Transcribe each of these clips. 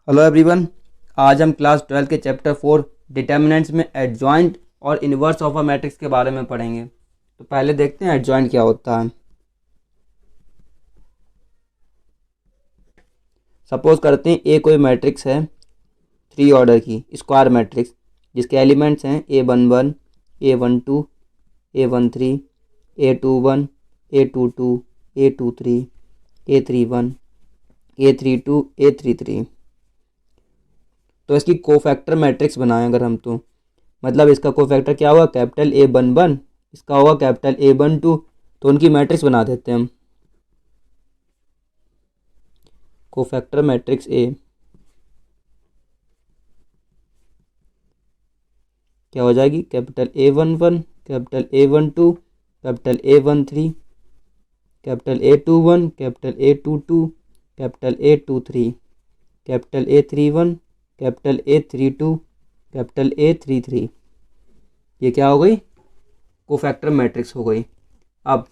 Hello everyone. आज हम class 12 के चैप्टर 4 डिटर्मिनेंट्स में एडजॉइंट और इन्वर्स ऑफ अ मैट्रिक्स के बारे में पढ़ेंगे। तो पहले देखते हैं एडजॉइंट क्या होता है। सपोज करते हैं ए कोई मैट्रिक्स है 3 ऑर्डर की स्क्वायर मैट्रिक्स जिसके एलिमेंट्स हैं A11, A12, A13, A21, A22, A23, A31, A32, A33। तो इसकी कोफैक्टर मैट्रिक्स बनाएं अगर हम, तो मतलब इसका कोफैक्टर क्या होगा, कैपिटल A11, इसका होगा कैपिटल A12, तो उनकी मैट्रिक्स बना देते हैं हम। कोफैक्टर मैट्रिक्स ए क्या हो जाएगी, capital A11, capital A12, capital A13, capital A21, capital A22, capital A23, capital A31, capital A32, capital A33। ये क्या हो गई, कोफैक्टर मैट्रिक्स हो गई। अब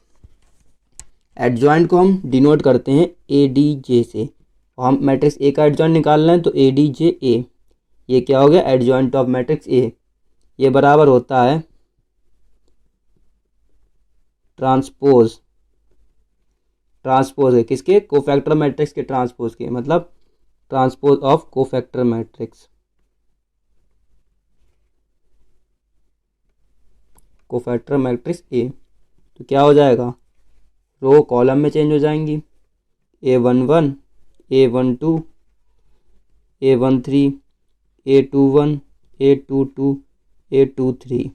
एडजॉइंट को हम डिनोट करते हैं ADJ से, और हम मैट्रिक्स ए का एडजॉइंट निकालना है तो ADJ A। ये क्या हो गया, एडजॉइंट ऑफ मैट्रिक्स ए। ये बराबर होता है ट्रांसपोज है किसके, कोफैक्टर मैट्रिक्स के ट्रांसपोज के, मतलब transpose of cofactor matrix. Cofactor matrix A तो क्या हो जाएगा, रो कॉलम में चेंज हो जाएंगी। A11, A12, A13, A21, A22, A23,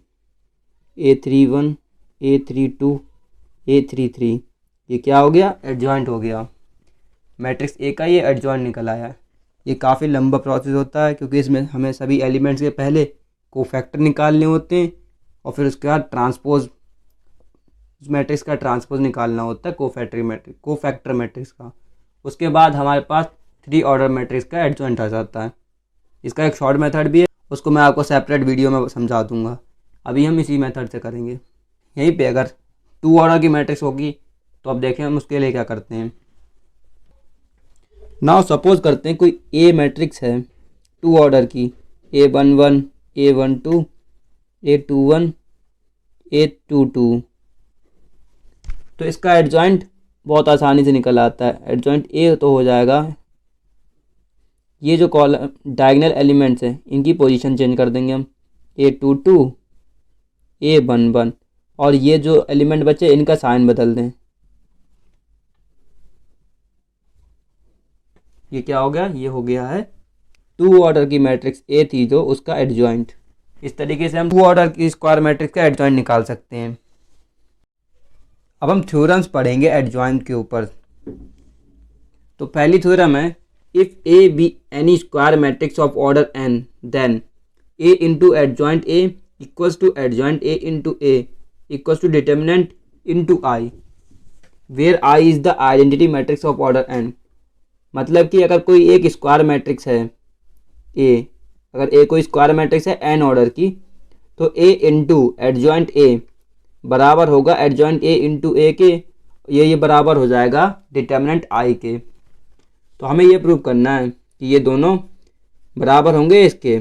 A31, A32, A33। ये क्या हो गया, एडजॉइंट हो गया। मैट्रिक्स ए का ये एडजॉइंट निकल आया। ये काफ़ी लंबा प्रोसेस होता है क्योंकि इसमें हमें सभी एलिमेंट्स के पहले कोफैक्टर निकालने होते हैं और फिर उसके बाद ट्रांसपोज, उस मैट्रिक्स का ट्रांसपोज निकालना होता है कोफैक्टर मैट्रिक्स का। उसके बाद हमारे पास 3 ऑर्डर मैट्रिक्स का एडजॉइंट आ जाता है। इसका एक शॉर्ट मेथड भी है, उसको मैं आपको सेपरेट वीडियो में समझा दूंगा। अभी हम इसी मेथड से करेंगे। यहीं पे अगर 2 ऑर्डर की मैट्रिक्स होगी तो अब देखें हम उसके लिए क्या करते हैं। नाउ सपोज करते हैं कोई ए मैट्रिक्स है 2 ऑर्डर की, A11, A12, A21, A22। तो इसका एडजॉइंट बहुत आसानी से निकल आता है। एडजॉइंट ए तो हो जाएगा, ये जो कॉलम डायगोनल एलिमेंट्स हैं इनकी पोजीशन चेंज कर देंगे हम, A22, A11, और ये जो एलिमेंट बचे इनका साइन बदल दें। ये क्या हो गया, ये हो गया है 2 ऑर्डर की मैट्रिक्स ए थी जो उसका एडजॉइंट। इस तरीके से हम 2 ऑर्डर की स्क्वायर मैट्रिक्स का एडजॉइंट निकाल सकते हैं। अब हम थ्योरम्स पढ़ेंगे एडजॉइंट के ऊपर। तो पहली थ्योरम है, if A be any square matrix of order n then a into adjoint a equals to adjoint a into a equals to determinant into i where i is the identity matrix of order n। मतलब कि अगर कोई एक square matrix है a, अगर a कोई square matrix है n order की, तो a इंटू एडजॉइंट a बराबर होगा एडजॉइंट a इंटू a के, ये बराबर हो जाएगा डिटर्मिनेंट i के। तो हमें ये प्रूव करना है कि ये दोनों बराबर होंगे इसके।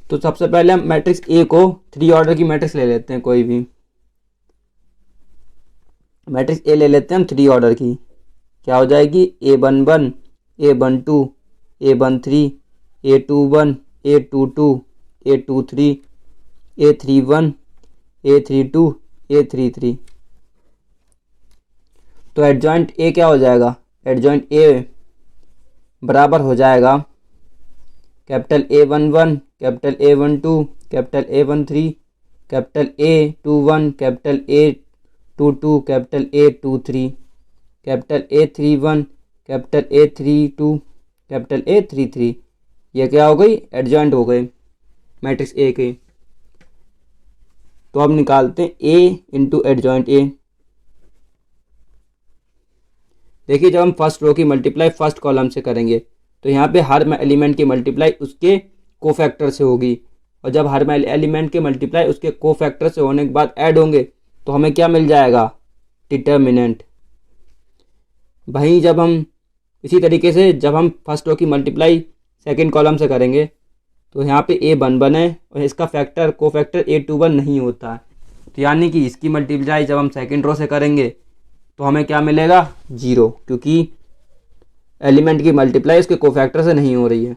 तो सबसे पहले हम मैट्रिक्स ए को 3 ऑर्डर की मैट्रिक्स ले लेते हैं, कोई भी मैट्रिक्स ए ले लेते हैं हम 3 ऑर्डर की। क्या हो जाएगी, A11, A12, A13, A21, A22, A23, A31, A32, A33। तो एडजॉइंट ए क्या हो जाएगा, एडजॉइंट ए बराबर हो जाएगा capital A11, capital A12, capital A13, capital A21, capital A22, capital A23, capital A31, capital A32, capital A33। ये क्या हो गई, एडजॉइंट हो गए मैट्रिक्स ए के। तो अब निकालते हैं ए इंटू एडजॉइंट ए। देखिए जब हम फर्स्ट रो की मल्टीप्लाई फर्स्ट कॉलम से करेंगे तो यहाँ पे हर एलिमेंट की मल्टीप्लाई उसके कोफैक्टर से होगी, और जब हर एलिमेंट के मल्टीप्लाई उसके कोफैक्टर से होने के बाद ऐड होंगे तो हमें क्या मिल जाएगा, डिटर्मिनेंट। वहीं जब हम इसी तरीके से जब हम फर्स्ट रो की मल्टीप्लाई सेकंड कॉलम से करेंगे तो यहाँ पे A11 है और इसका फैक्टर कोफैक्टर A21 नहीं होता है, तो यानी कि इसकी मल्टीप्लाई जब हम सेकंड रो से करेंगे तो हमें क्या मिलेगा 0, क्योंकि एलिमेंट की मल्टीप्लाई उसके कोफैक्टर से नहीं हो रही है।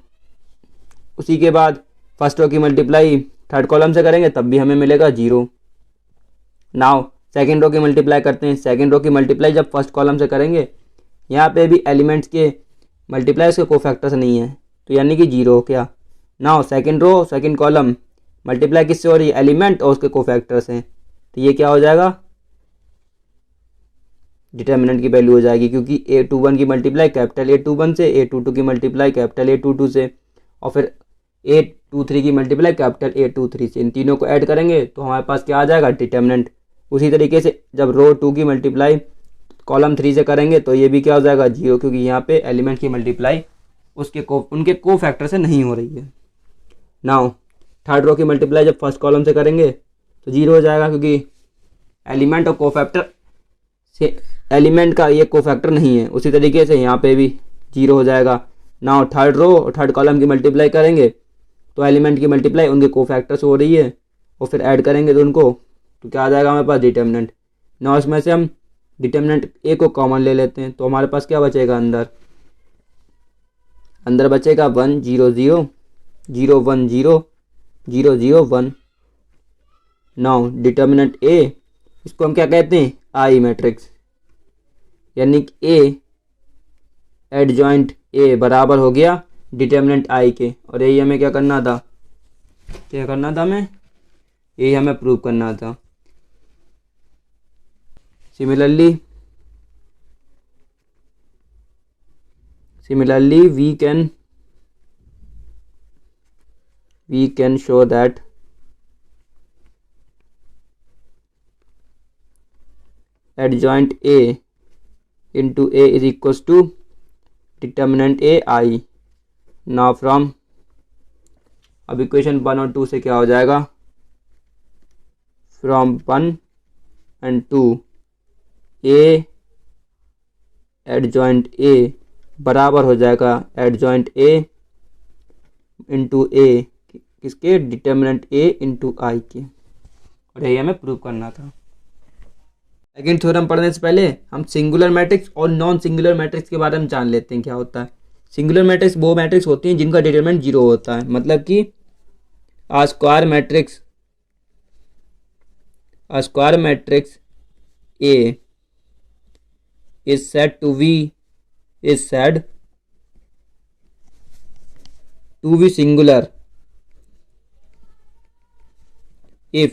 उसी के बाद फर्स्ट रो की मल्टीप्लाई थर्ड कॉलम से करेंगे तब भी हमें मिलेगा 0। नाउ सेकेंड रो की मल्टीप्लाई करते हैं। सेकेंड रो की मल्टीप्लाई जब फर्स्ट कॉलम से करेंगे यहाँ पे भी एलिमेंट्स के मल्टीप्लाई उसके कोफैक्टर्स नहीं है, तो यानी कि 0 हो गया। Now second row second column multiply किससे हो रही है, एलिमेंट और उसके कोफैक्टर्स हैं, तो ये क्या हो जाएगा डिटर्मिनेंट की वैल्यू हो जाएगी, क्योंकि A21 की मल्टीप्लाई कैपिटल A21 से, A22 की मल्टीप्लाई कैपिटल A22 से और फिर A23 की मल्टीप्लाई कैपिटल A23 से। इन तीनों को ऐड करेंगे तो हमारे पास क्या आ जाएगा डिटर्मिनेंट। उसी तरीके से जब रो 2 की मल्टीप्लाई कॉलम 3 से करेंगे तो ये भी क्या हो जाएगा 0, क्योंकि यहाँ पे एलिमेंट की मल्टीप्लाई उनके को फैक्टर से नहीं हो रही है। नाउ थर्ड रो की मल्टीप्लाई जब फर्स्ट कॉलम से करेंगे तो 0 हो जाएगा, क्योंकि एलिमेंट और कोफैक्टर से एलिमेंट का ये कोफैक्टर नहीं है। उसी तरीके से यहाँ पे भी 0 हो जाएगा। नाउ थर्ड रो और थर्ड कॉलम की मल्टीप्लाई करेंगे तो एलिमेंट की मल्टीप्लाई उनके कोफैक्टर से हो रही है और फिर ऐड करेंगे तो उनको, तो क्या आ जाएगा हमारे पास डिटर्मिनेंट। नाउ इसमें से हम डिटर्मिनेंट A को कॉमन ले लेते हैं तो हमारे पास क्या बचेगा अंदर बचेगा 1 0 0 0 1 0 0 0 1। नाउ डिटर्मिनेंट A इसको हम क्या कहते हैं आई मैट्रिक्स, यानी कि A एडजॉइंट A बराबर हो गया डिटर्मिनेंट I के, और यही हमें क्या करना था हमें यही हमें प्रूव करना था। Similarly we can show that adjoint A into A is equals to determinant A I। now from अब इक्वेशन 1 और 2 से क्या हो जाएगा, from 1 and 2 A adjoint A बराबर हो जाएगा एडजॉइंट A इंटू A किसके डिटर्मिनेंट A इंटू I के, और यही हमें प्रूव करना था। सेकेंड थ्योरम पढ़ने से पहले हम सिंगुलर मैट्रिक्स और नॉन सिंगुलर मैट्रिक्स के बारे में जान लेते हैं क्या होता है। सिंगुलर मैट्रिक्स वो मैट्रिक्स होती हैं जिनका डिटरमिनेंट 0 होता है, मतलब कि a square matrix A is said to be singular if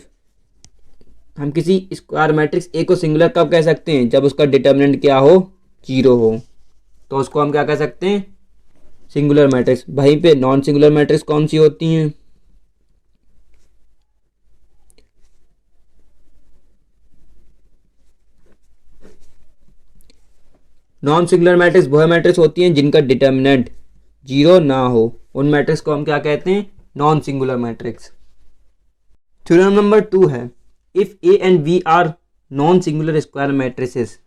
हम किसी स्क्वायर मैट्रिक्स A को सिंगुलर कब कह सकते हैं, जब उसका डिटर्मिनेंट क्या हो 0 हो, तो उसको हम क्या कह सकते हैं सिंगुलर मैट्रिक्स। वहीं पे नॉन सिंगुलर मैट्रिक्स कौन सी होती हैं, नॉन सिंगुलर मैट्रिक्स वह मैट्रिक्स होती हैं जिनका डिटर्मिनेंट 0 ना हो, उन मैट्रिक्स को हम क्या कहते हैं non singular matrix. Theorem number 2 है, if A and B are non singular square matrices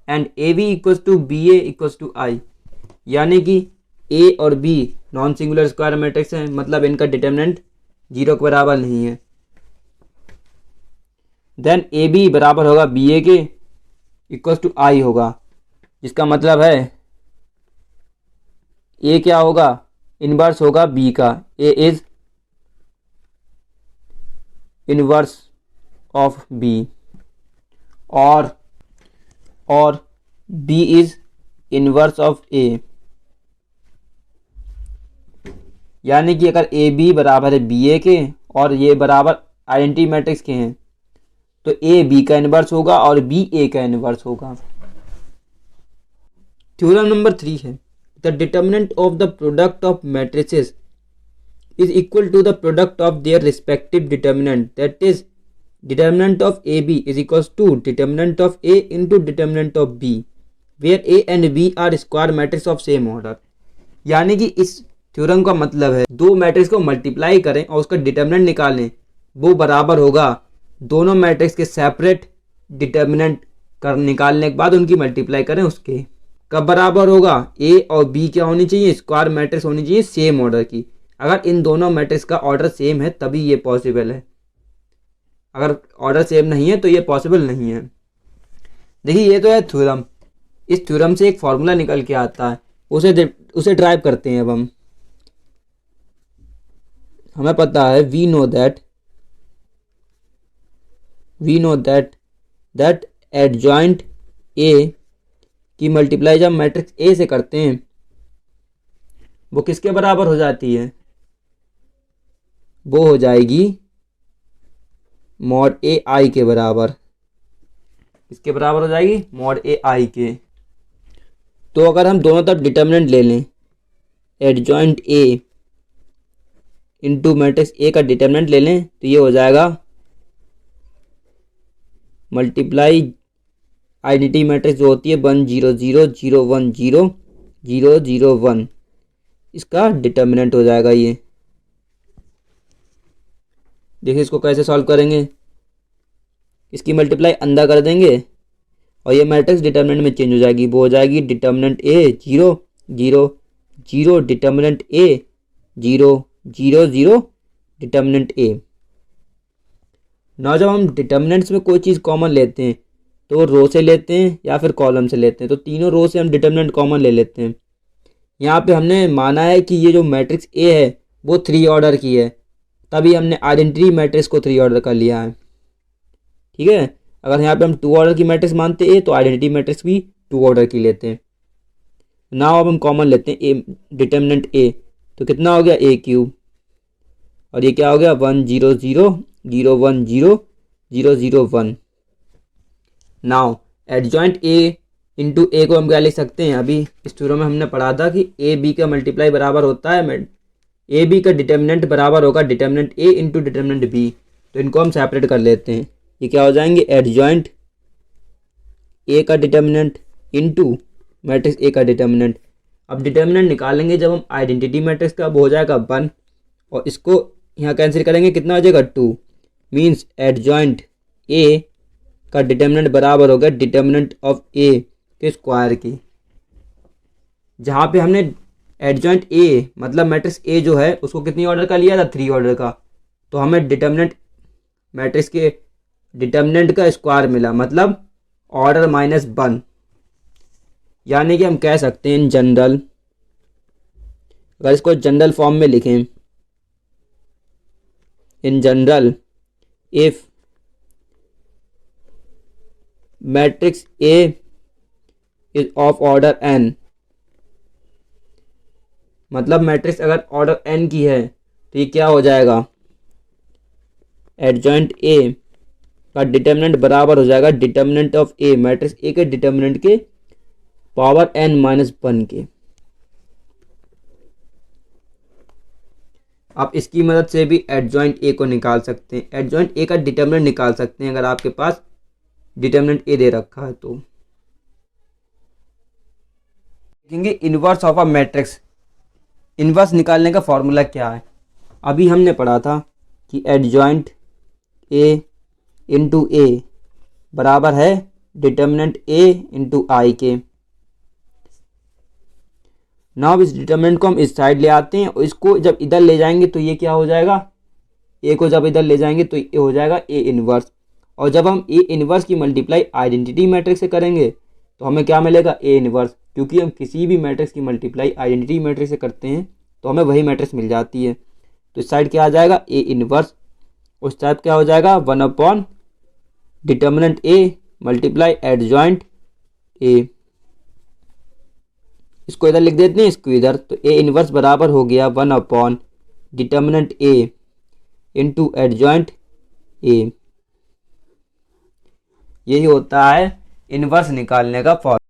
and AB equals to BA equals to I, यानी कि A और B non singular square matrix हैं, मतलब इनका डिटर्मिनेंट 0 के बराबर नहीं है, देन AB बराबर होगा BA के इक्वल्स टू I होगा, जिसका मतलब है A क्या होगा इनवर्स होगा B का, A is inverse of B और B is inverse of A, यानी कि अगर ए बी बराबर है बी ए के और ये बराबर आइडेंटिटी मैट्रिक्स के हैं तो ए बी का इनवर्स होगा और बी ए का इनवर्स होगा। थ्योरम नंबर 3 है, the determinant of the product of matrices is equal to the product of their respective determinant, that is determinant of A B is equal to determinant of A into determinant of B where A and B are square matrix of same order. यानी कि इस theorem का मतलब है दो matrix को multiply करें और उसका डिटर्मिनेंट निकालें, वो बराबर होगा दोनों मैट्रिक्स के सेपरेट डिटर्मिनेंट निकालने के बाद उनकी मल्टीप्लाई करें उसके। कब बराबर होगा, ए और बी क्या होनी चाहिए, स्क्वायर मैट्रिक्स होनी चाहिए सेम ऑर्डर की। अगर इन दोनों मैट्रिक्स का ऑर्डर सेम है तभी ये पॉसिबल है, अगर ऑर्डर सेम नहीं है तो ये पॉसिबल नहीं है। देखिए ये तो है थ्योरम, इस थ्योरम से एक फॉर्मूला निकल के आता है, उसे ड्राइव करते हैं अब हम। हमें पता है we know that adjoint A की मल्टीप्लाई जब मैट्रिक्स ए से करते हैं वो किसके बराबर हो जाती है, वो हो जाएगी मॉड ए आई के बराबर। किसके बराबर हो जाएगी, मॉड ए आई के। तो अगर हम दोनों तरफ डिटर्मिनेंट ले लें, adjoint A into matrix A का डिटर्मिनेंट ले लें तो ये हो जाएगा मल्टीप्लाई आइडेंटिटी मैट्रिक्स जो होती है 1 0 0 0 1 0 0 0 1, इसका डिटर्मिनेंट हो जाएगा ये। देखिए इसको कैसे सॉल्व करेंगे, इसकी मल्टीप्लाई अंदर कर देंगे और ये मैट्रिक्स डिटर्मिनेंट में चेंज हो जाएगी, वो हो जाएगी डिटर्मिनेंट ए 0 0 0 डिटर्मिनेंट ए 0 0 0 डिटर्मिनेंट ए। ना जब हम डिटर्मिनेंट्स में कोई चीज़ कॉमन लेते हैं तो रो से लेते हैं या फिर कॉलम से लेते हैं, तो तीनों रो से हम डिटर्मिनेंट कॉमन ले लेते हैं। यहाँ पे हमने माना है कि ये जो मैट्रिक्स ए है वो 3 ऑर्डर की है, तभी हमने आइडेंटिटी मैट्रिक्स को 3 ऑर्डर का लिया है। ठीक है, अगर यहाँ पे हम 2 ऑर्डर की मैट्रिक्स मानते ए तो आइडेंटिटी मैट्रिक्स भी 2 ऑर्डर की लेते हैं। नाउ अब हम कॉमन लेते हैं ए डिटर्मिनेंट ए, तो कितना हो गया ए क्यूब, और ये क्या हो गया 1 0 0 0 1 0 0 0 1। नाउ एडजॉइंट ए इंटू ए को हम क्या लिख सकते हैं, अभी इस थ्योरम में हमने पढ़ा था कि ए बी का मल्टीप्लाई बराबर होता है, ए बी का डिटर्मिनेंट बराबर होगा डिटर्मिनेंट ए इंटू डिटर्मिनेंट बी। तो इनको हम सेपरेट कर लेते हैं, ये क्या हो जाएंगे एडजॉइंट ए का डिटर्मिनेंट इंटू मैट्रिक्स ए का डिटर्मिनेंट। अब डिटर्मिनेंट निकालेंगे जब हम आइडेंटिटी मैट्रिक्स का, वो हो जाएगा 1 और इसको यहाँ कैंसिल करेंगे, कितना हो जाएगा 2, मीन्स एडजॉइंट ए का डिटर्मिनेंट बराबर होगा डिटर्मिनेंट ऑफ ए के स्क्वायर की। जहाँ पे हमने एडजॉइंट ए मतलब मैट्रिक्स ए जो है उसको कितनी ऑर्डर का लिया था, 3 ऑर्डर का, तो हमें डिटर्मिनेंट मैट्रिक्स के डिटर्मिनेंट का स्क्वायर मिला, मतलब ऑर्डर -1। यानी कि हम कह सकते हैं इन जनरल, अगर इसको जनरल फॉर्म में लिखें, in general if matrix A is of order n, मतलब मैट्रिक्स अगर ऑर्डर n की है तो ये क्या हो जाएगा, एडजॉइंट ए का डिटर्मिनेंट बराबर हो जाएगा determinant of A, matrix A के डिटर्मिनेंट के पावर n-1 के। आप इसकी मदद से भी एडजॉइंट ए को निकाल सकते हैं, एडजॉइंट ए का डिटर्मिनेंट निकाल सकते हैं अगर आपके पास डिटर्मिनेंट ए दे रखा है तो। देखेंगे inverse of a matrix, inverse निकालने का फॉर्मूला क्या है। अभी हमने पढ़ा था कि एडजॉइंट ए इंटू ए बराबर है डिटर्मिनेंट ए इंटू आई के। नाउ इस डिटर्मिनेंट को हम इस साइड ले आते हैं और इसको जब इधर ले जाएंगे तो ये क्या हो जाएगा, ए को जब इधर ले जाएंगे तो ये हो जाएगा ए इनवर्स, और जब हम ए इनवर्स की मल्टीप्लाई आइडेंटिटी मैट्रिक्स से करेंगे तो हमें क्या मिलेगा, ए इनवर्स। क्योंकि हम किसी भी मैट्रिक्स की मल्टीप्लाई आइडेंटिटी मैट्रिक्स से करते हैं तो हमें वही मैट्रिक्स मिल जाती है। तो इस साइड क्या आ जाएगा, ए इनवर्स, उस टाइप क्या हो जाएगा 1 determinant A multiply adjoint A. इसको इधर लिख देते हैं, इसको इधर, तो ए इनवर्स बराबर हो गया 1 determinant A into adjoint A. यही होता है इनवर्स निकालने का फॉर्मूला।